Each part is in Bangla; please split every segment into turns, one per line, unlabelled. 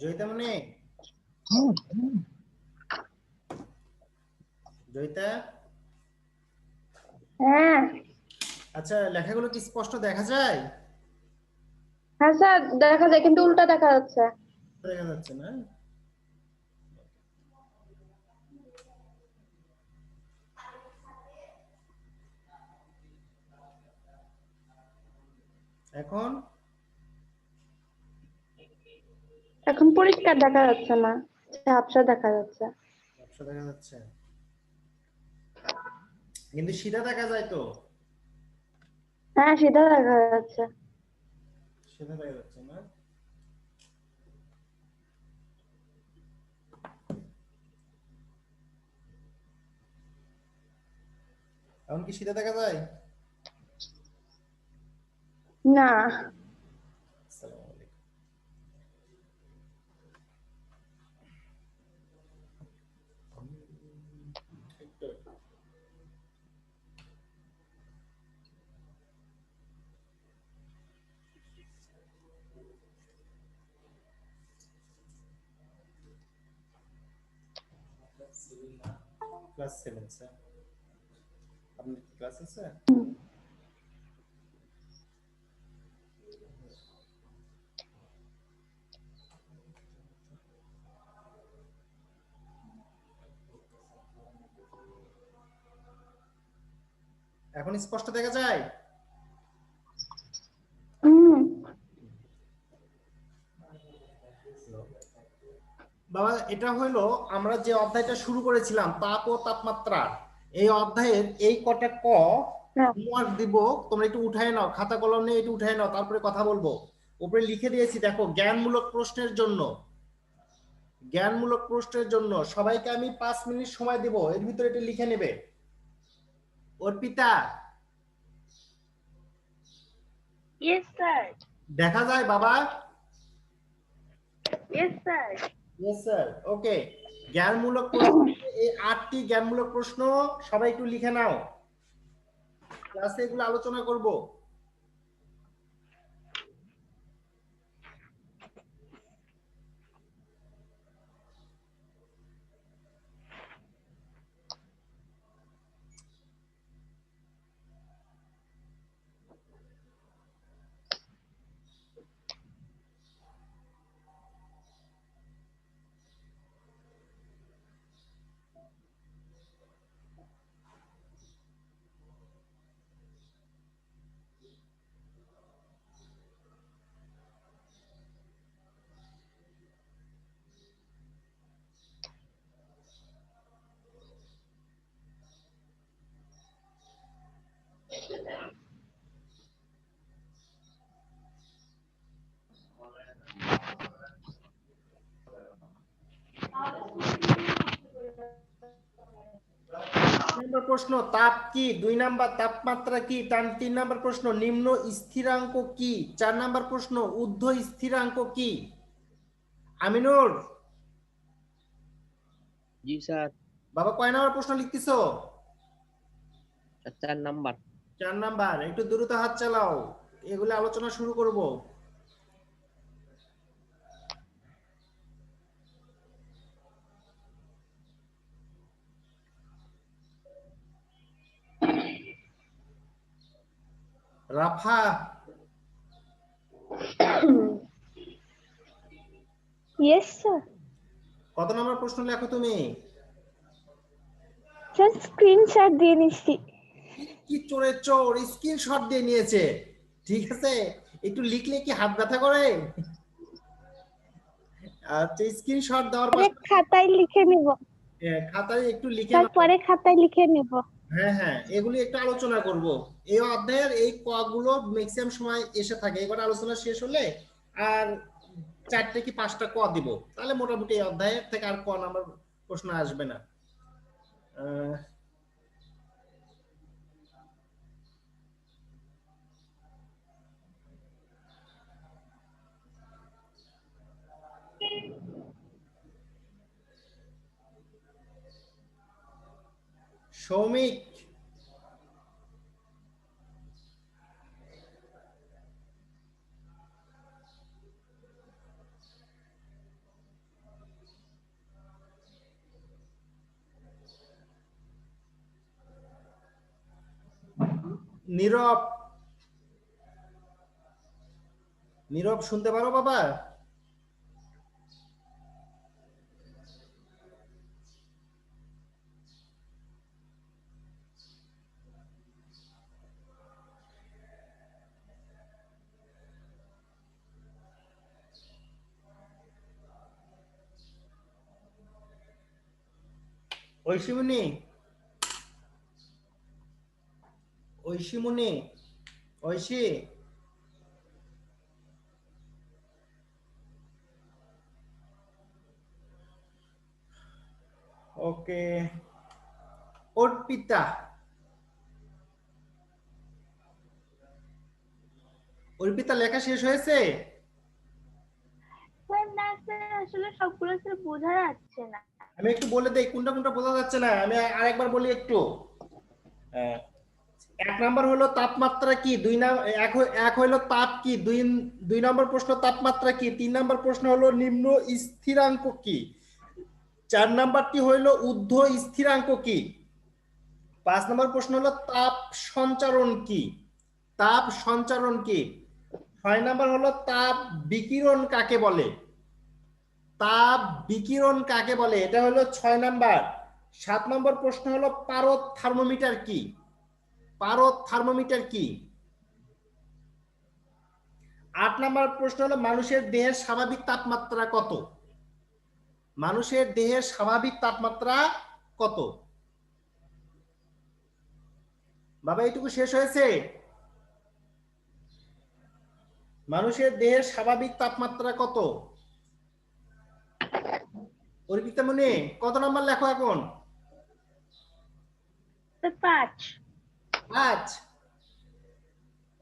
জয়িতা মনে জয়িতা
হ্যাঁ
আচ্ছা লেখাগুলো কি স্পষ্ট দেখা যায়?
হ্যাঁ স্যার, দেখা যায় কিন্তু উল্টা দেখা যাচ্ছে।
দেখা যাচ্ছে না? এখন
এখন পরিষ্কার দেখা যাচ্ছে না, ঝাপসা দেখা যাচ্ছে।
ব্যবসা দেখা যাচ্ছে কিন্তু সিধা দেখা যায় তো।
হ্যাঁ সেটা দেখা যাচ্ছে।
সিধা দেখা যাচ্ছে না? এখন কি সিধা দেখা যায়?
না।
আসসালামু আলাইকুম। একটু ক্লাস 7 স্যার, আপনার কি ক্লাস আছে? এখন স্পষ্ট দেখা যায়?
হুম।
বাবা এটা হলো আমরা যে অধ্যায়টা শুরু করেছিলাম তাপ ও তাপমাত্রা, এই অধ্যায়ের এই কটা ক
হ্যাঁ।
হোমওয়ার্ক দিব, তোমরা একটু উঠায় নাও, খাতা কলম নিয়ে একটু উঠায় নাও, তারপরে কথা বলবো। উপরে লিখে দিয়েছি দেখো, জ্ঞানমূলক প্রশ্নের জন্য, জ্ঞানমূলক প্রশ্নের জন্য সবাইকে আমি 5 মিনিট সময় দিব, এর ভিতরে এটা লিখে নেবে। Arpita
yes sir.
দেখা যায় বাবা?
Yes sir.
ইয়েস স্যার, ওকে। জ্ঞানমূলক প্রশ্ন, এই 8টি জ্ঞানমূলক প্রশ্ন সবাই একটু লিখে নাও, ক্লাসে এগুলো আলোচনা করব। নম্বর প্রশ্ন, তাপ কি? 2 নাম্বার, তাপমাত্রা কি? 3 নাম্বার প্রশ্ন, নিম্ন স্থিরাঙ্ক কি? 4 নাম্বার প্রশ্ন, ঊর্ধ্ব স্থিরাঙ্ক কি? আমিনুর
জি স্যার।
বাবা কয় নাম্বার প্রশ্ন লিখতেছো?
4 নাম্বার।
4 নাম্বার, একটু দ্রুত হাত চালাও, এগুলো আলোচনা শুরু করব। রাফা
ইয়েস স্যার।
কত নাম্বার প্রশ্ন লেখো তুমি?
স্যার স্ক্রিনশট দিয়ে নিচ্ছি।
কি চোরের চোর, স্ক্রিনশট দিয়ে নিয়েছে। ঠিক আছে, একটু লিখলে কি হাত ব্যথা করে? আচ্ছা, স্ক্রিনশট দেওয়ার
পরে
পাশে
খাতায় লিখে নিব।
খাতায় একটু লিখে
স্যার
নাও।
পরে খাতায় লিখে নিব।
হ্যাঁ হ্যাঁ, এগুলি একটু আলোচনা করব। এই অধ্যায়ের এই ক গুলো ম্যাক্সিমাম সময় এসে থাকে, এবার আলোচনা শেষ হলে আর 4টে কি 5টা ক দিব, তাহলে মোটামুটি এই অধ্যায়ের থেকে আর ক নাম্বার প্রশ্ন আসবে না। আহ, সৌমিক নীরব, নীরব শুনতে পারো বাবা? ঐশীমণি, ঐশীমণি, ঐশী, ওকে। অর্পিতা, অর্পিতা লেখা শেষ হয়েছে?
স্যার না স্যার, আসলে সবগুলো স্যার বোঝা যাচ্ছে না।
আমি একটু বলে দেই কোনটা কোনটা বোঝা যাচ্ছে না, আমি আরেকবার বলি একটু। এক নাম্বার হলো তাপমাত্রা কি, এক হলো তাপ কি, দুই নম্বর প্রশ্ন তাপমাত্রা কি, 3 নম্বর প্রশ্ন হলো নিম্ন স্থিরাঙ্ক কি, 4 নাম্বারটি হলো ঊর্ধ্ব স্থিরাঙ্ক কি, 5 নম্বর প্রশ্ন হলো তাপ সঞ্চারণ কি, তাপ সঞ্চারণ কি, 6 নাম্বার হলো তাপ বিকিরণ কাকে বলে, তাপ বিকিরণ কাকে বলে, এটা হলো 6 নাম্বার। 7 নম্বর প্রশ্ন হলো পারদ থার্মোমিটার কি, পারদ থার্মোমিটার কি। 8 নম্বর প্রশ্ন হলো মানুষের দেহের স্বাভাবিক তাপমাত্রা কত, মানুষের দেহের স্বাভাবিক তাপমাত্রা কত। বাবা এইটুকু শেষ হয়েছে? মানুষের দেহের স্বাভাবিক তাপমাত্রা কত? অর্পিতা মনে কত নাম্বার লেখো এখন?
5।
5।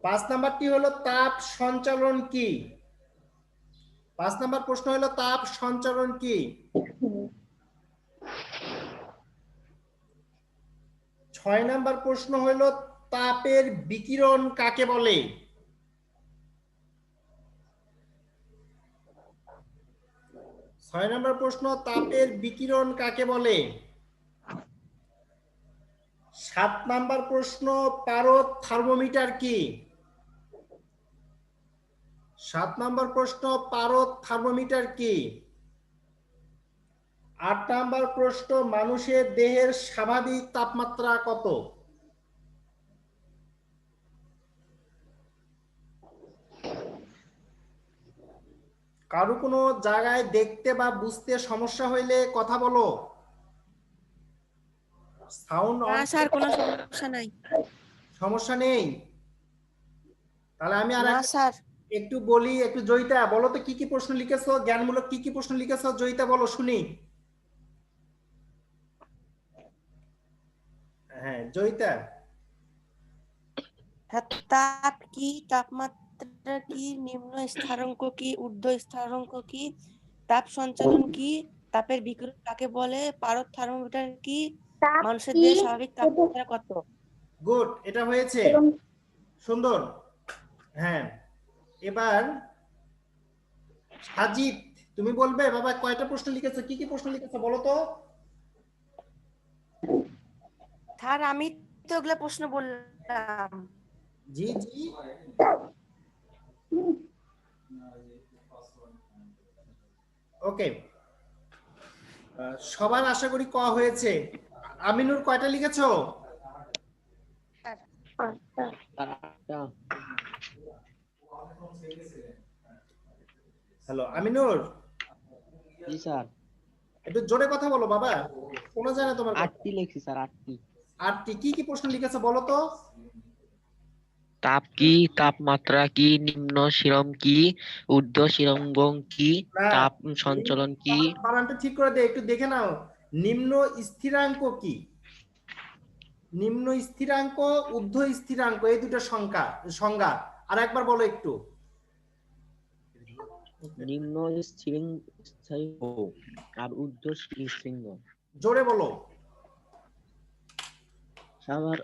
5 নাম্বারটি হলো তাপ সঞ্চালন কি, 5 নাম্বার প্রশ্ন হলো তাপ সঞ্চালন কি। 6 নাম্বার প্রশ্ন হলো তাপের বিকিরণ কাকে বলে, 6 নম্বর প্রশ্ন তাপের বিকিরণ কাকে বলে। 7 নাম্বার প্রশ্ন পারদ থার্মোমিটার কি, 7 নাম্বার প্রশ্ন পারদ থার্মোমিটার কি। 8 নাম্বার প্রশ্ন মানুষের দেহের স্বাভাবিক তাপমাত্রা কত। কারো কোনো জায়গায় দেখতে বা বুঝতে সমস্যা হইলে কথা বলো। সাউন্ড
না স্যার, কোনো সমস্যা নাই।
সমস্যা নেই? তাহলে আমি আর
না স্যার।
একটু বলি, একটু জয়িতা বলো তো কি কি প্রশ্ন লিখেছো, জ্ঞানমূলক কি কি প্রশ্ন লিখেছো, জয়িতা বলো শুনি। হ্যাঁ জয়িতা।
তাপ কি, তাপমাত্রা কি, নিম্ন স্থানাঙ্ক কি, ঊর্ধ্ব স্থানাঙ্ক কি, তাপ সঞ্চালন কি, তাপের বিকিরণ কাকে বলে, পারদ থার্মোমিটার কি, মানুষের দেহের স্বাভাবিক তাপমাত্রা কত।
গুড, এটা হয়েছে সুন্দর। হ্যাঁ এবার সাজিদ তুমি বলবে বাবা কয়টা প্রশ্ন লিখেছো, কি কি প্রশ্ন লিখেছো বলো তো।
স্যার আমি তো ওগুলা প্রশ্ন বললাম।
জি জি ওকে, সবার আশা করি ক হয়েছে। আমিনুর কয়টা লিখেছো? হ্যালো আমিনুর।
জি স্যার।
একটু জোরে কথা বলো বাবা, শোনা যায় না তোমার কথা।
8টি লিখছি স্যার, 8টি।
8টি কি কি প্রশ্ন লিখেছো বলো তো।
তাপ কি, তাপমাত্রা কি, নিম্ন শিরম কি, ঊর্ধ্ব শিরম্বং কি,
না,
তাপ সঞ্চালন কি।
বানানটা ঠিক করে দে, একটু দেখে নাও। নিম্ন স্থিরাঙ্ক কি, নিম্ন স্থিরাঙ্ক, ঊর্ধ্ব স্থিরাঙ্ক, এই দুটো সংজ্ঞা আর একবার বলো একটু।
নিম্ন স্থিরাঙ্ক আর ঊর্ধ্ব স্থিরাঙ্ক।
জোরে বলো।
আমার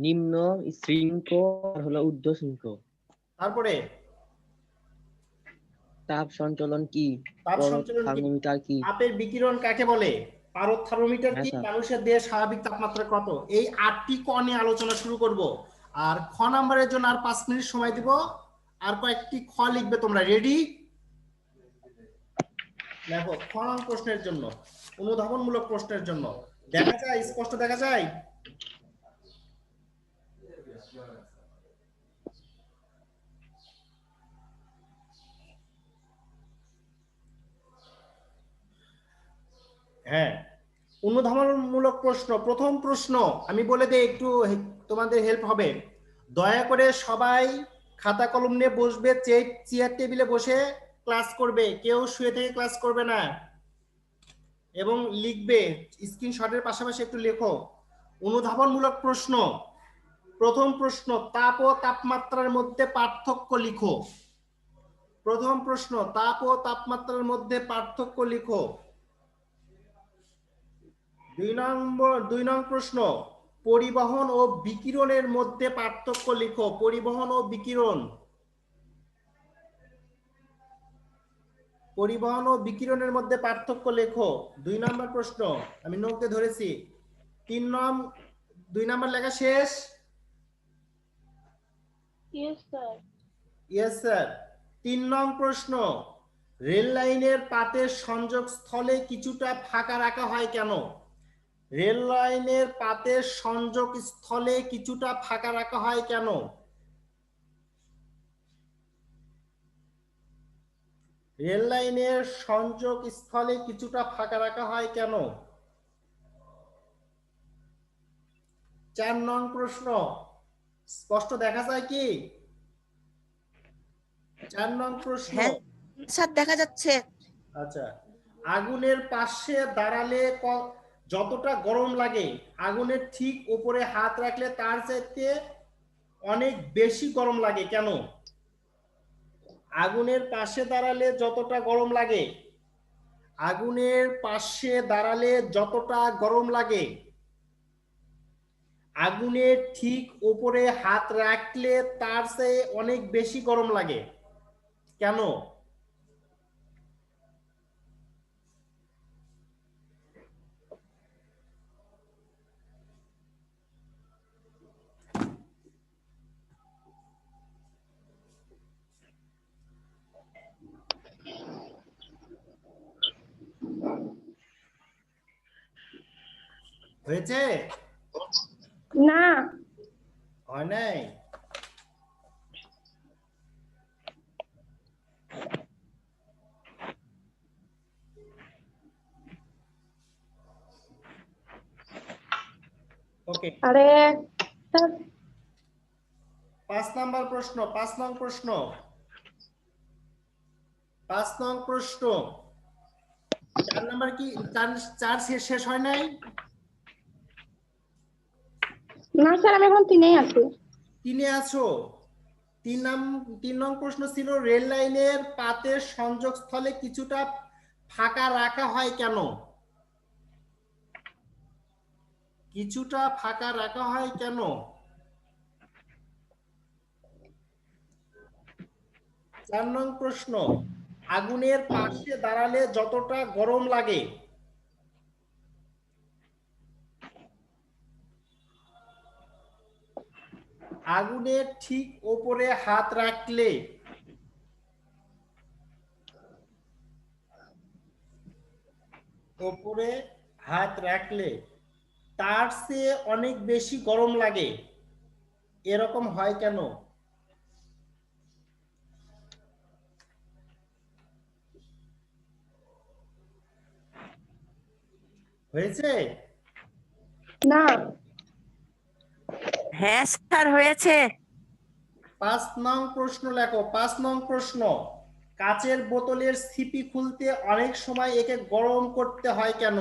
নিম্ন শৃঙ্খ আর হলো ঊর্ধ্ব শৃঙ্খ।
তারপরে
তাপ সঞ্চালন কি,
তাপ সঞ্চালন কি,
থার্মোমিটার কি,
তাপের বিকিরণ কাকে বলে, পারদ থার্মোমিটার কি,
হ্যাঁ, স্যার।
মানুষের দেহের স্বাভাবিক তাপমাত্রা কত। এই 8টি ক নিয়ে আলোচনা শুরু করব। আর খ নাম্বারের জন্য আর 5 মিনিট সময় দিব, আর কয়েকটি খ লিখবে তোমরা। রেডি? দেখো খ নং প্রশ্নের জন্য, অনুধাবনমূলক প্রশ্নের জন্য দেখা যায়, স্পষ্ট দেখা যায়? হ্যাঁ, অনুধাবনমূলক প্রশ্ন। প্রথম প্রশ্ন আমি বলে দেই, একটু তোমাদের হেল্প হবে। দয়া করে সবাই খাতা কলম নিয়ে বসবে, চেয়ার টেবিলে বসে ক্লাস করবে, কেউ শুয়ে থেকে ক্লাস করবে না, এবং লিখবে, স্ক্রিনশটের পাশাপাশি একটু লেখো। অনুধাবনমূলক প্রশ্ন। প্রথম প্রশ্ন, তাপ ও তাপমাত্রার মধ্যে পার্থক্য লিখো। প্রথম প্রশ্ন, তাপ ও তাপমাত্রার মধ্যে পার্থক্য লিখো। 2 নং প্রশ্ন, পরিবহন ও বিকিরণের মধ্যে পার্থক্য লিখো। পরিবহন ও বিকিরণ। পরিবহন ও বিকিরণের মধ্যে পার্থক্য লেখো। 2 নম্বর প্রশ্ন, আমি নোটে ধরেছি। 2 নম্বর লেখা শেষ?
Yes sir.
Yes sir. 3 নং প্রশ্ন, রেল লাইনের পাতের সংযোগ স্থলে কিছুটা ফাঁকা রাখা হয় কেন? রেল লাইনের পাতের সংযোগ স্থলে কিছুটা ফাঁকা রাখা হয় কেন? রেল লাইনের সংযোগ স্থলে কিছুটা ফাঁকা রাখা হয় কেন? 4 নং প্রশ্ন, স্পষ্ট দেখা যায় কি? 4 নং প্রশ্ন।
হ্যাঁ স্যার, দেখা যাচ্ছে।
আচ্ছা, আগুনের পাশে দাঁড়ালে যতটা গরম লাগে, আগুনের ঠিক উপরে হাত রাখলে তার চাইতে অনেক বেশি গরম লাগে কেন? আগুনের পাশে দাঁড়ালে যতটা গরম লাগে, আগুনের পাশে দাঁড়ালে যতটা গরম লাগে, আগুনের ঠিক উপরে হাত রাখলে তার চেয়ে অনেক বেশি গরম লাগে কেন? হয়েছে?
না।
হয় নাই? ওকে,
আরে স্যার,
5 নাম্বার প্রশ্ন। 5 নং প্রশ্ন। 5 নং প্রশ্ন। 4 নাম্বার কি? 4 শেষ হয় নাই?
না স্যার, আমি এখন 3-এই আছি।
3-এ আছো? 3 নং প্রশ্ন ছিল, রেল লাইনের পাতের সংযোগস্থলে কিছুটা ফাঁকা রাখা হয় কেন? কিছুটা ফাঁকা রাখা হয় কেন? 4 নং প্রশ্ন, আগুনের পাশে দাঁড়ালে যতটা গরম লাগে, আগুনের ঠিক উপরে হাত রাখলে তার চেয়ে অনেক বেশি গরম লাগে, এরকম হয় কেন? হয়েছে?
না।
হ্যাঁ স্যার, হয়েছে।
5 নং প্রশ্ন লেখো। 5 নং প্রশ্ন, কাচের বোতলের ছিপি খুলতে অনেক সময় একে গরম করতে হয় কেন?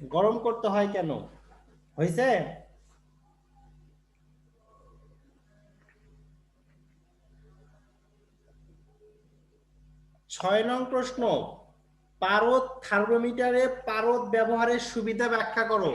গরম করতে হয় কেন? হয়েছে? 6 নং প্রশ্ন, পারদ থার্মোমিটারে পারদ ব্যবহারের সুবিধা ব্যাখ্যা করো।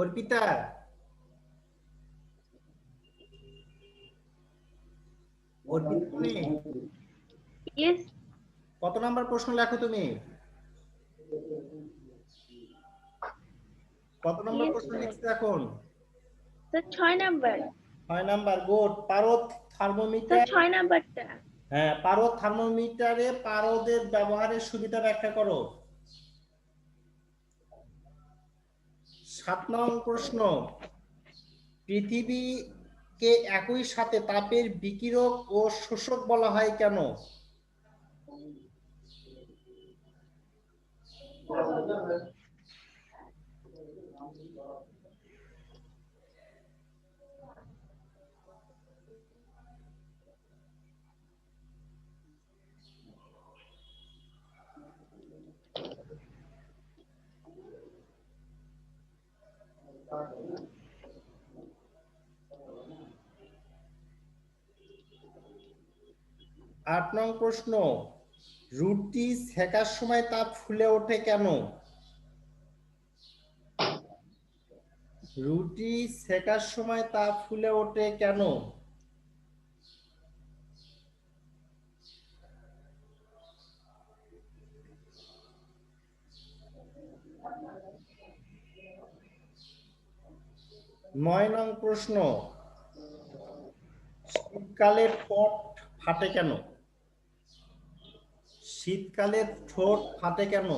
অর্পিতা, অর্পিতা তুমি
ইয়েস
কত নাম্বার প্রশ্ন লেখো তুমি? কত নাম্বার
Yes,
প্রশ্ন
sir.
লিখছো এখন?
Sir 6 number
6 number. গুড। পারদ
স্যার
থার্মোমিটার।
6 নাম্বারটা
হ্যাঁ, পারদ থার্মোমিটারে পারদের ব্যবহারের সুবিধা ব্যাখ্যা করো। 7 নং প্রশ্ন, পৃথিবীকে একই সাথে তাপের বিকিরক ও শোষক বলা হয় কেন? আট নং প্রশ্ন, রুটি সেকার সময় তাপ ফুলে ওঠে কেন? রুটি সেকার সময় তাপ ফুলে ওঠে কেন? নয় নং প্রশ্ন, শীতকালে ঠোঁট ফাটে কেন? শীতকালে ঠোঁট ফাটে কেন?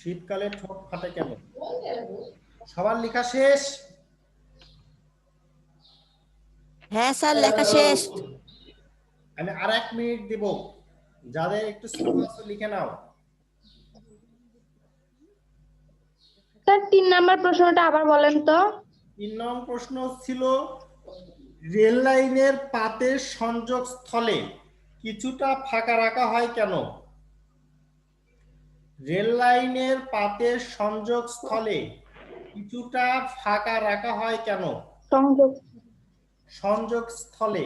শীতকালে ঠোঁট ফাটে কেন? সবার লেখা শেষ?
হ্যাঁ স্যার, লেখা শেষ।
আমি আর 1 মিনিট দিব, যাদের একটু স্লো আছে লিখে নাও।
স্যার 3 নাম্বার প্রশ্নটা আবার বলেন তো।
3 নং প্রশ্ন ছিল, রেল লাইনের পাতের সংযোগ স্থলে কিছুটা ফাঁকা রাখা হয় কেন? রেল লাইনের পাতের সংযোগ স্থলে কিছুটা ফাঁকা রাখা হয় কেন?
সংযোগ
সংযোগ স্থলে।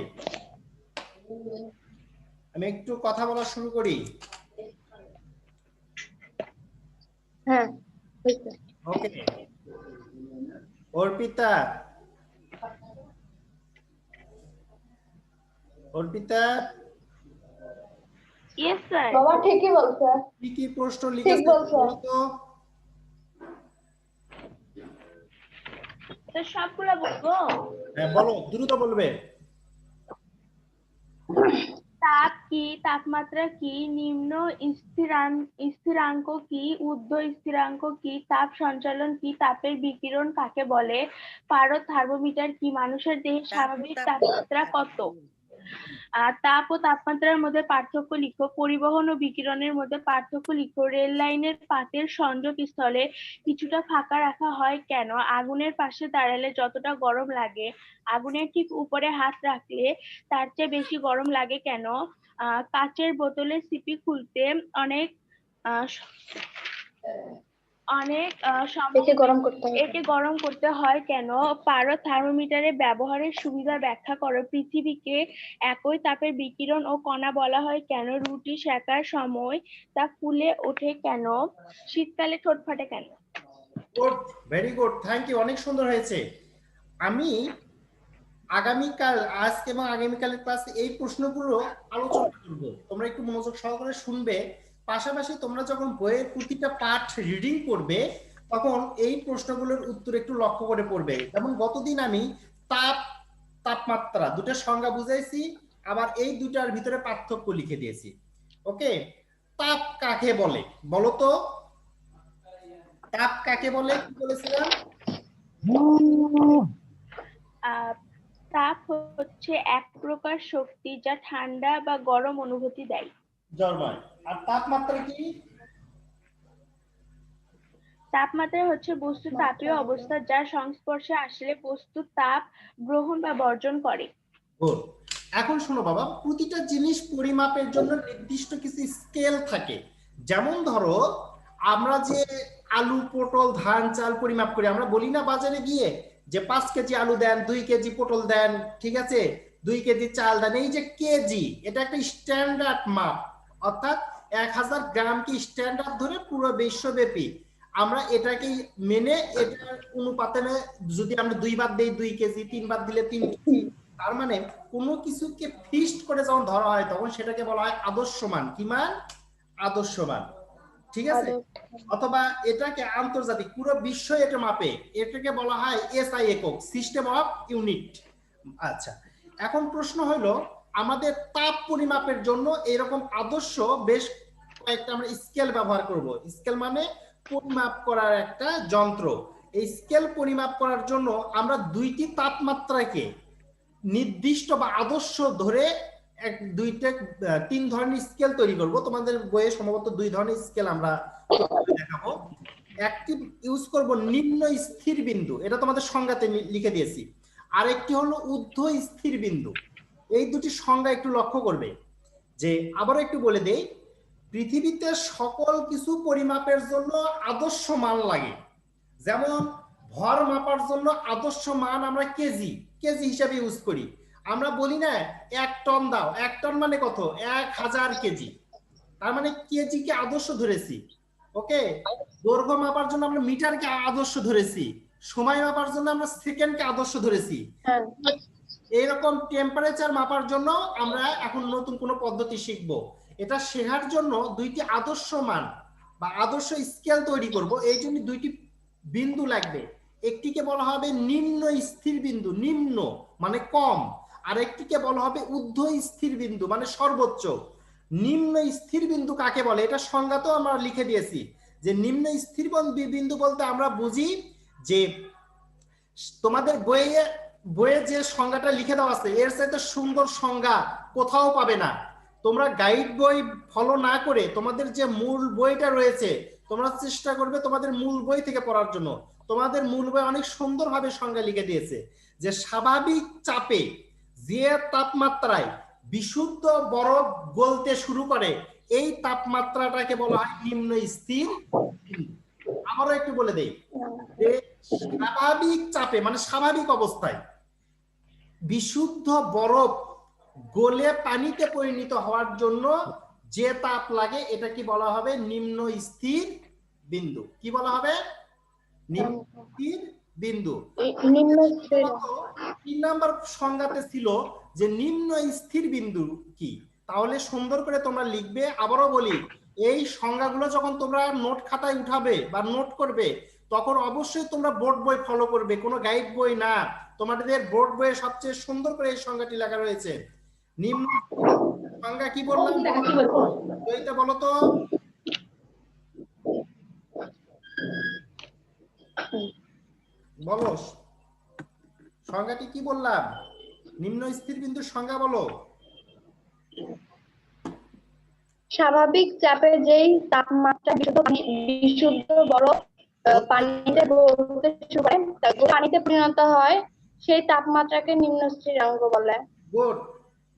আমি একটু কথা বলা শুরু করি।
হ্যাঁ হয়েছে।
ওকে। অর্পিতা, অর্পিতা
ইয়েস স্যার বাবা ঠিকই বলছে
কি কি প্রশ্ন
ঠিক
লিখেছে
বলছো।
বলো তো?
স্যার সবগুলা বলবো।
হ্যাঁ বলো, দ্রুত বলবে।
তাপ কি, তাপমাত্রা কি, নিম্ন স্থিরাঙ্ক কি, ঊর্ধ্ব স্থিরাঙ্ক কি, তাপ সঞ্চালন কি, তাপের বিকিরণ কাকে বলে, পারদ থার্মোমিটার কি, মানুষের দেহের স্বাভাবিক তাপমাত্রা কত, তাপ ও তাপমাত্রার মধ্যে পার্থক্য লিখো, পরিবহন ও বিকিরণের মধ্যে পার্থক্য লিখো, রেল লাইনের পাতের সংযোগ স্থলে কিছুটা ফাঁকা রাখা হয় কেন, আগুনের পাশে দাঁড়ালে যতটা গরম লাগে আগুনের ঠিক উপরে হাত রাখলে তার চেয়ে বেশি গরম লাগে কেন, কাচের বোতলের সিপি খুলতে অনেক আহ, সময় একে গরম করতে হয় কেন, পারদ থার্মোমিটারের ব্যবহারের সুবিধা ব্যাখ্যা করো, পৃথিবীকে একই তাপের বিকিরণ ও কণা বলা হয় কেন, রুটি সেকার সময় তা ফুলে ওঠে কেন, শীতকালে ঠোঁট ফাটে কেন।
Good, very good, thank you, অনেক সুন্দর হয়েছে। আমি আগামীকাল, আজকে এবং আগামীকালের ক্লাসে এই প্রশ্নগুলো আলোচনা করব, তোমরা একটু মনোযোগ সহকারে শুনবে। পাশাপাশি তোমরা যখন বইয়ের প্রতিটা পাঠ রিডিং করবে তখন এই প্রশ্নগুলোর উত্তর একটু লক্ষ্য করে পড়বে। যেমন গতদিন আমি তাপ, তাপমাত্রা দুটার সংজ্ঞা বুঝাইছি, আবার এই দুটার ভিতরে পার্থক্য লিখে দিয়েছি। ওকে, তাপ কাকে বলে বলো তো? তাপ কাকে বলে কি বলেছিলাম?
তাপ হচ্ছে এক প্রকার শক্তি যা ঠান্ডা বা গরম অনুভূতি দেয়।
জলময়। আর তাপমাত্রা কি?
তাপমাত্রা হচ্ছে বস্তু তাপীয় অবস্থা যার সংস্পর্শে আসলে বস্তু তাপ গ্রহণ বা বর্জন করে।
গুড। এখন শোনো বাবা, প্রতিটা জিনিস পরিমাপের জন্য নির্দিষ্ট কিছু স্কেল থাকে। যেমন ধরো আমরা যে আলু, পটল, ধান, চাল পরিমাপ করি, আমরা বলি না বাজারে গিয়ে যে 5 কেজি আলু দেন, 2 কেজি পটল দেন, ঠিক আছে, 2 কেজি চাল দেন। এই যে কেজি, এটা একটা স্ট্যান্ডার্ড মাপ, অর্থাৎ 1000 গ্রামকে স্ট্যান্ডার্ড ধরে পুরো বিশ্বব্যাপী আমরা এটাকে মেনে এটার অনুপাতে যদি আমরা 2 বার দেই 2 কেজি, 3 বার দিলে 3 কেজি, তার মানে কোনো কিছুকে ফিক্সড করে যখন ধরা হয় তখন সেটাকে বলা হয় আদর্শ মান। কি মান? আদর্শ মান, ঠিক আছে। অথবা এটাকে আন্তর্জাতিক, পুরো বিশ্ব এটা মাপে, এটাকে বলা হয় এসআই একক, সিস্টেম অফ ইউনিট। আচ্ছা, এখন প্রশ্ন হলো আমাদের তাপ পরিমাপের জন্য এরকম আদর্শ বেশ কয়েকটা আমরা স্কেল ব্যবহার করব। স্কেল মানে পরিমাপ করার একটা যন্ত্র। এই স্কেল পরিমাপ করার জন্য আমরা দুইটি তাপমাত্রাকে নির্দিষ্ট বা আদর্শ ধরে তিন ধরনের স্কেল তৈরি করব। তোমাদের বইয়ে সম্ভবত 2 ধরনের স্কেল আমরা দেখাবো। একটি ইউজ করব নিম্ন স্থির বিন্দু, এটা তোমাদের সংজ্ঞাতে লিখে দিয়েছি। আর একটি হলো ঊর্ধ্ব স্থির বিন্দু। এই দুটি সংজ্ঞা একটু লক্ষ্য করবে। যে আবারও একটু বলে দেই, পৃথিবীতে সকল কিছু পরিমাপের জন্য আদর্শ মান লাগে। যেমন ভর মাপার জন্য আদর্শ মান আমরা কেজি হিসাবে ইউজ করি। আমরা বলি না 1 টন দাও, 1 টন মানে কত? 1000 কেজি। তার মানে কেজিকে আদর্শ ধরেছি। ওকে, দৈর্ঘ্য মাপার জন্য আমরা মিটারকে আদর্শ ধরেছি, সময় মাপার জন্য আমরা সেকেন্ডকে আদর্শ ধরেছি। এইরকম টেম্পারেচার মাপার জন্য আমরা এখন নতুন কোন পদ্ধতি শিখব। এটা শেখার জন্য দুইটি আদর্শ মান বা আদর্শ স্কেল তৈরি করব। এই জন্য দুইটি বিন্দু লাগবে। একটিকে বলা হবে নিম্ন স্থির বিন্দু, নিম্ন মানে কম, আর একটিকে বলা হবে ঊর্ধ্ব স্থির বিন্দু মানে সর্বোচ্চ। নিম্ন স্থির বিন্দু কাকে বলে এটা সংজ্ঞাতেও আমরা লিখে দিয়েছি, যে নিম্ন স্থির বিন্দু বলতে আমরা বুঝি যে তোমাদের বইয়ে যে সংজ্ঞাটা লিখে দেওয়া আছে এর চাইতে সুন্দর সংজ্ঞা কোথাও পাবে না। তোমরা গাইড বই ফলো না করে তোমাদের যে মূল বইটা রয়েছে তোমরা চেষ্টা করবে তোমাদের মূল বই থেকে পড়ার জন্য। তোমাদের মূল বই অনেক সুন্দরভাবে সংজ্ঞা লিখে দিয়েছে যে স্বাভাবিক চাপে যে তাপমাত্রায় বিশুদ্ধ বরফ গলতে শুরু করে এই তাপমাত্রাটাকে বলা হয় নিম্ন স্থির বিন্দু। আবারও একটু বলে দেই যে স্বাভাবিক চাপে মানে স্বাভাবিক অবস্থায় বিশুদ্ধ বরফ গলে পানিতে পরিণত হওয়ার জন্য যে তাপ লাগে এটা কি বলা হবে? নিম্ন স্থির বিন্দু। কি বলা হবে? নিম্ন স্থির বিন্দু। 3 নাম্বার সংজ্ঞাতে ছিল যে নিম্ন স্থির বিন্দু কি, তাহলে সুন্দর করে তোমরা লিখবে। আবারও বলি, এই সংজ্ঞাগুলো যখন তোমরা নোট খাতায় উঠাবে বা নোট করবে তখন অবশ্যই তোমরা বোর্ড বই ফলো করবে, কোনো গাইড বই না। তোমাদের বোর্ড বইয়ে সবচেয়ে সুন্দর করে এই সংজ্ঞাটি লেখা রয়েছে। নিম্ন সংজ্ঞা কি বললাম এইটা বলো তো? বলো সংজ্ঞাটি কি বললাম? নিম্ন স্থির বিন্দুর সংজ্ঞা বলো।
স্বাভাবিক চাপে যেই তাপমাত্রা বিশুদ্ধ বরফ পানিতে গলতে শুরু করে পানিতে পরিণত হয় সেই তাপমাত্রাকে নিম্ন স্থিরাঙ্ক বলে।
গুড।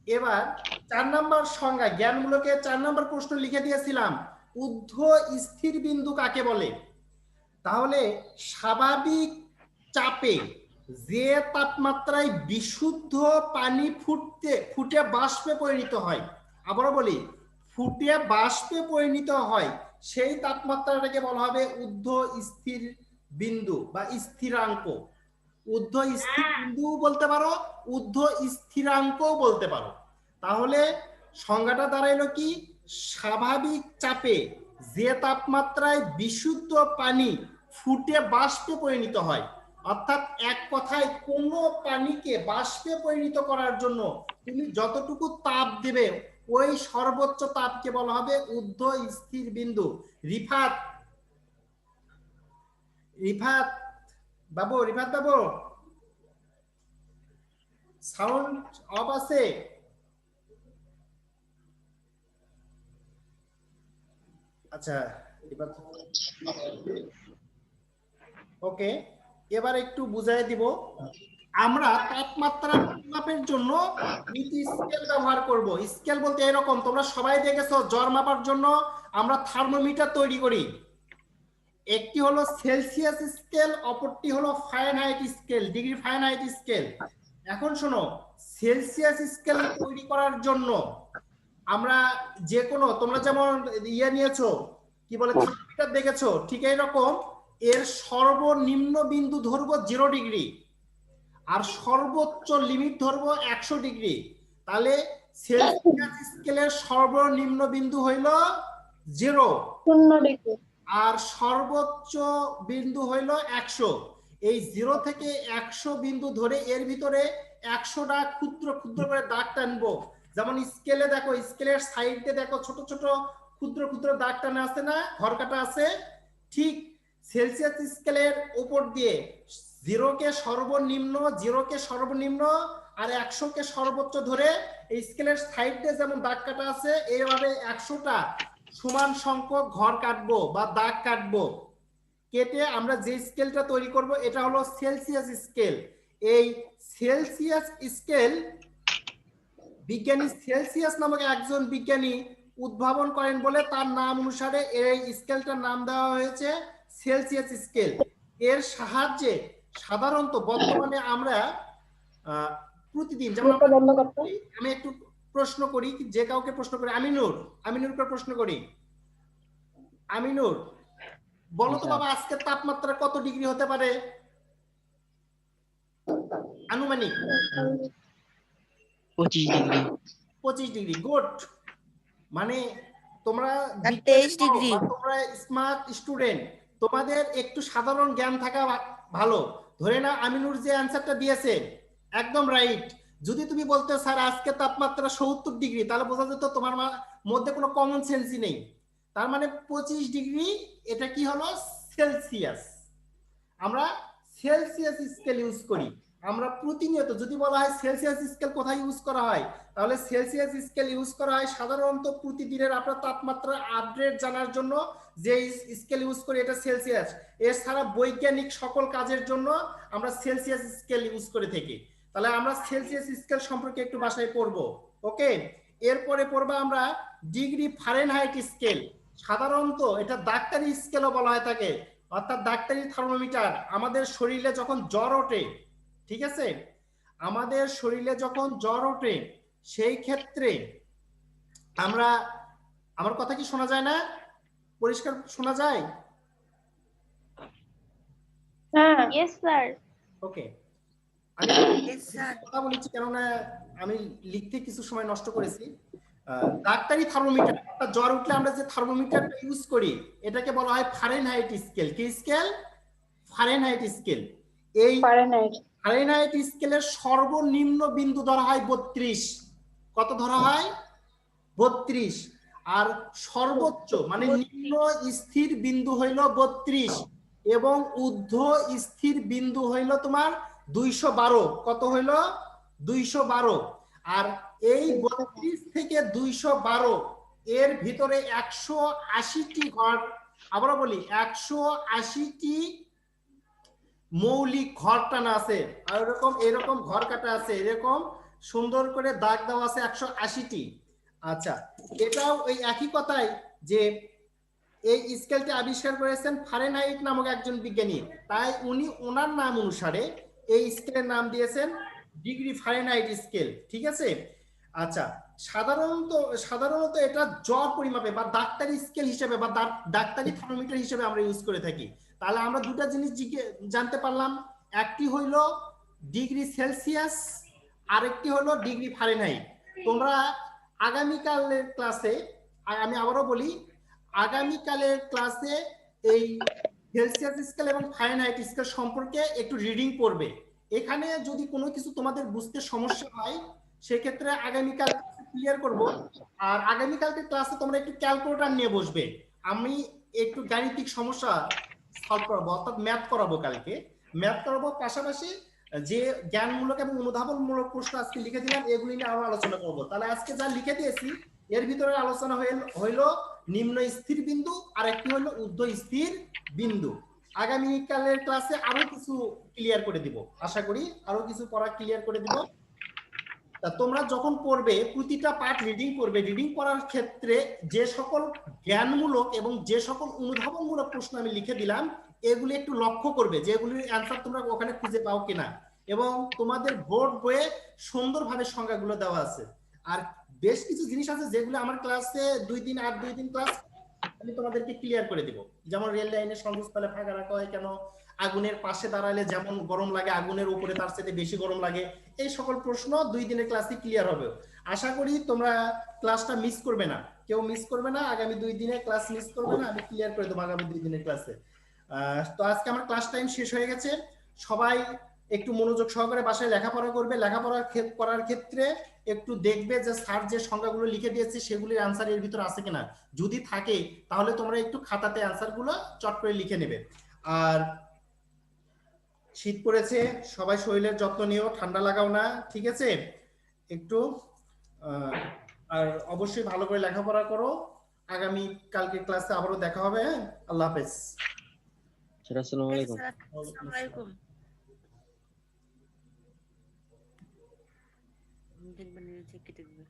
এবার 4 নাম্বার সংজ্ঞা, জ্ঞানমূলকে 4 নাম্বার প্রশ্ন লিখে দিয়েছিলাম, ঊর্ধ্ব স্থির বিন্দু কাকে বলে? তাহলে স্বাভাবিক চাপে যে তাপমাত্রায় বিশুদ্ধ পানি ফুটে বাষ্পে পরিণত হয়, আবারও বলি ফুটে বাষ্পে পরিণত হয়, সেই তাপমাত্রাটাকে বলা হবে ঊর্ধ্ব স্থির বিন্দু বা স্থিরাঙ্ক। ঊর্ধ্ব স্থির বিন্দু বলতে পারো, ঊর্ধ্ব স্থিরাঙ্কও বলতে পারো। তাহলে সংজ্ঞাটা দাঁড়াইলো কি? স্বাভাবিক চাপে যে তাপমাত্রায় বিশুদ্ধ পানি ফুটে বাষ্পে পরিণত হয়, অর্থাৎ এক কথায় কোনো পানিকে বাষ্পে পরিণত করার জন্য তুমি যতটুকু তাপ দেবে ওই সর্বোচ্চ তাপকে বলা হবে ঊর্ধ্ব স্থির বিন্দু। রিফাত রিফাত বাবু, রিফাত বাবু সাউন্ড অফ আছে? আচ্ছা রিফাত, ওকে, এবার একটু বুঝাই দিব। আমরা তাপমাত্রা পরিমাপের জন্য দুটি স্কেল ব্যবহার করব। স্কেল বলতে এরকম, তোমরা সবাই দেখেছো জ্বর মাপার জন্য আমরা থার্মোমিটার তৈরি করি। একটি হলো সেলসিয়াস স্কেল, অপরটি হলো Fahrenheit scale, degree Fahrenheit scale. এখন শোনো, সেলসিয়াস স্কেল তৈরি করার জন্য আমরা যে কোনো, তোমরা যেমন ইয়ে নিয়েছো কি বলে থার্মোমিটার দেখেছো, ঠিক এইরকম এর সর্বনিম্ন বিন্দু ধরবো 0 ডিগ্রি আর সর্বোচ্চ লিমিট ধরবো 100 ডিগ্রি। তাহলে সেলসিয়াস স্কেলের সর্বনিম্ন বিন্দু হইল 0
ডিগ্রি
আর সর্বোচ্চ বিন্দু হইল 100। এই 0 থেকে 100 বিন্দু ধরে এর ভিতরে 100টা ক্ষুদ্র ক্ষুদ্র করে দাগ টানবো। যেমন স্কেলে দেখো, স্কেলের সাইডে দেখো ছোট ছোট ক্ষুদ্র ক্ষুদ্র দাগ টানা আছে না, ঘর কাটা আছে। ঠিক সেলসিয়াস স্কেলের উপর দিয়ে 0 কে সর্বনিম্ন আর 100 কে সর্বোচ্চ ধরে এই স্কেলের সাইডে যেমন দাগ কাটা আছে, এইভাবে 100টা সমান সংখ্যক ঘর কাটবো বা দাগ কাটবো। কেটে আমরা যে স্কেলটা তৈরি করব এটা হলো সেলসিয়াস স্কেল। এই সেলসিয়াস স্কেল বিজ্ঞানী সেলসিয়াস নামক একজন বিজ্ঞানী উদ্ভাবন করেন বলে তার নাম অনুসারে এই স্কেলটার নাম দেওয়া হয়েছে সেলসিয়াস স্কেল। এর সাহায্যে সাধারণত বর্তমানে আমরা প্রতিদিন, যেমন আমি একটু প্রশ্ন করি, যে কাউকে প্রশ্ন করি, আমিনুরকে প্রশ্ন করি। আমিনুর, বলো তো বাবা, আজকে তাপমাত্রা কত ডিগ্রি হতে পারে আনুমানিক?
25 ডিগ্রি।
25 degree, good. মানে তোমরা
23 ডিগ্রি।
তোমরা স্মার্ট স্টুডেন্ট, তোমাদের একটু সাধারণ জ্ঞান থাকা ভালো। ধরে না আমিনুর যে অ্যানসারটা দিয়েছে একদম রাইট। যদি তুমি বলতে স্যার আজকে তাপমাত্রা 70 ডিগ্রি, তাহলে বোঝা যেত তোমার মধ্যে কোনো কমন সেন্সই নেই। তার মানে 25 ডিগ্রি এটা কি হলো সেলসিয়াস। আমরা সেলসিয়াস স্কেল ইউজ করি আমরা প্রতিনিয়ত। যদি বলা হয় সেলসিয়াস স্কেল কোথায় ইউজ করা হয়, তাহলে সেলসিয়াস স্কেল ইউজ করা হয় সাধারণত প্রতিদিনের আপনার তাপমাত্রা আপডেট জানার জন্য। যে স্কেল ইউজ করি এটা সেলসিয়াস। এছাড়া বৈজ্ঞানিক সকল কাজের জন্য আমরা সেলসিয়াস স্কেল ইউজ করে থাকি। তাহলে আমরা সেলসিয়াস স্কেল সম্পর্কে একটু বাসায় পড়বো। ওকে, এরপরে পড়বো আমরা ডিগ্রি ফারেনহাইট স্কেল। সাধারণত এটা ডাক্তারি স্কেলও বলা হয় থাকে, অর্থাৎ ডাক্তারি থার্মোমিটার। আমাদের শরীরে যখন জ্বর ওঠে, ঠিক আছে, আমাদের শরীরে যখন জ্বর ওঠে সেই ক্ষেত্রে আমরা, আমার কথা কি শোনা যায় না? পরিষ্কার শোনা যায়?
হ্যাঁ,
ইয়েস স্যার।
ওকে, আমি কথা বলেছি কেননা আমি লিখতে কিছু সময় নষ্ট করেছি। ডাক্তারি থার্মোমিটার, অর্থাৎ জ্বর উঠলে আমরা যে থার্মোমিটারটা ইউজ করি এটাকে বলা হয় ফারেনহাইট স্কেল। কি স্কেল? Fahrenheit scale. এই ফারেনহাইট স্কেলের সর্বনিম্ন বিন্দু ধরা হয় 32। কত ধরা হয়? 32। আর সর্বোচ্চ মানে নিম্ন স্থির বিন্দু হইল 32 এবং ঊর্ধ্ব স্থির বিন্দু হইল তোমার 212। কত হইল? 212। আর এই 32 থেকে 212 এর ভিতরে 180টি ঘর, আবারও বলি 180টি মৌলিক ঘর টানা আছে। আর এরকম ঘর কাটা আছে, এরকম সুন্দর করে দাগ দেওয়া আছে 180টি। আচ্ছা, এটাও ওই একই কথাই যে এই স্কেলটি আবিষ্কার করেছেন ফারেনহাইট নামক একজন বিজ্ঞানী, তাই উনি ওনার নাম অনুসারে এই স্কেলের নাম দিয়েছেন ডিগ্রি ফারেনহাইট স্কেল। ঠিক আছে। আচ্ছা, সাধারণত এটা জ্বর পরিমাপে বা ডাক্তারি স্কেল হিসেবে বা ডাক্তারি থার্মোমিটার হিসেবে আমরা ইউজ করে থাকি। তাহলে আমরা দুটো জিনিস জানতে পারলাম, একটি হইল ডিগ্রি সেলসিয়াস, আরেকটি হলো ডিগ্রি ফারেনহাইট। তোমরা আগামীকালের ক্লাসে, আমি আবারও বলি, আগামীকালের ক্লাসে এই সেলসিয়াস স্কেল এবং ফারেনহাইট স্কেল সম্পর্কে একটু রিডিং পড়বে। এখানে যদি কোনো কিছু তোমাদের বুঝতে সমস্যা হয় সেক্ষেত্রে আগামীকাল ক্লিয়ার করব। আর আগামীকালকে ক্লাসে তোমরা একটু ক্যালকুলেটর নিয়ে বসবে। আমি একটু গাণিতিক সমস্যা সলভ করাবো, অর্থাৎ ম্যাথ করাবো কালকে। ম্যাথ করাবো পাশাপাশি যে জ্ঞানমূলক এবং অনুধাবনমূলক প্রশ্ন আজকে লিখে দিলাম এগুলি নিয়ে আরো আলোচনা করব। তাহলে আজকে যা লিখে দিয়েছি এর ভিতরে আলোচনা হইলো নিম্ন স্থির বিন্দু আর একটি হলো ঊর্ধ্ব স্থির বিন্দু। আগামী কালের ক্লাসে আরো কিছু ক্লিয়ার করে দিব, আশা করি আরো কিছু পড়া ক্লিয়ার করে দিব। তা তোমরা যখন পড়বে প্রতিটা পার্ট রিডিং করবে, রিডিং করার ক্ষেত্রে যে সকল জ্ঞানমূলক এবং যে সকল অনুধাবনমূলক প্রশ্ন আমি লিখে দিলাম এগুলি একটু লক্ষ্য করবে যে এগুলির অ্যান্সার তোমরা ওখানে খুঁজে পাও কিনা। এবং তোমাদের বোর্ড বইয়ে সুন্দরভাবে সংজ্ঞাগুলো দেওয়া আছে। আর বেশ কিছু জিনিস আছে যেগুলো আমার ক্লাসে 2 দিন আর 2 দিন ক্লাস আমি তোমাদেরকে ক্লিয়ার করে দিব। যেমন রেল লাইনের সংযোগস্থলে ফাঁকা রাখা হয় কেন, আগুনের পাশে দাঁড়ালে যেমন গরম লাগে আগুনের উপরে তার সাথে বেশি গরম লাগে, এই সকল প্রশ্ন 2 দিনের ক্লাসে ক্লিয়ার হবে। আশা করি তোমরা ক্লাসটা মিস করবে না, কেউ মিস করবে না, আগামী 2 দিনের ক্লাস মিস করবে না, আমি ক্লিয়ার করে দেবো আগামী 2 দিনের ক্লাসে। তো আজকে আমার ক্লাস টাইম শেষ হয়ে গেছে। সবাই একটু মনোযোগ সহকারে বাসায় লেখাপড়া করবে। লেখাপড়া করার ক্ষেত্রে একটু দেখবে যে স্যার যে সংখ্যাগুলো লিখে দিয়েছে সেগুলির অ্যান্সার এর ভিতর আছে কিনা, যদি থাকে তাহলে তোমরা একটু খাতাতে অ্যান্সারগুলো চট করে লিখে নেবে। আর শীত পড়েছে, সবাই শরীরের যত্ন নিও, ঠান্ডা লাগাও না, ঠিক আছে? একটু আর অবশ্যই ভালো করে লেখাপড়া করো। আগামী কালকে ক্লাসে আবারও দেখা হবে। হ্যাঁ, আল্লাহ হাফেজ।
আসসালামু আলাইকুম।
আসসালামু আলাইকুম। দেখবেন কেটে দিবে।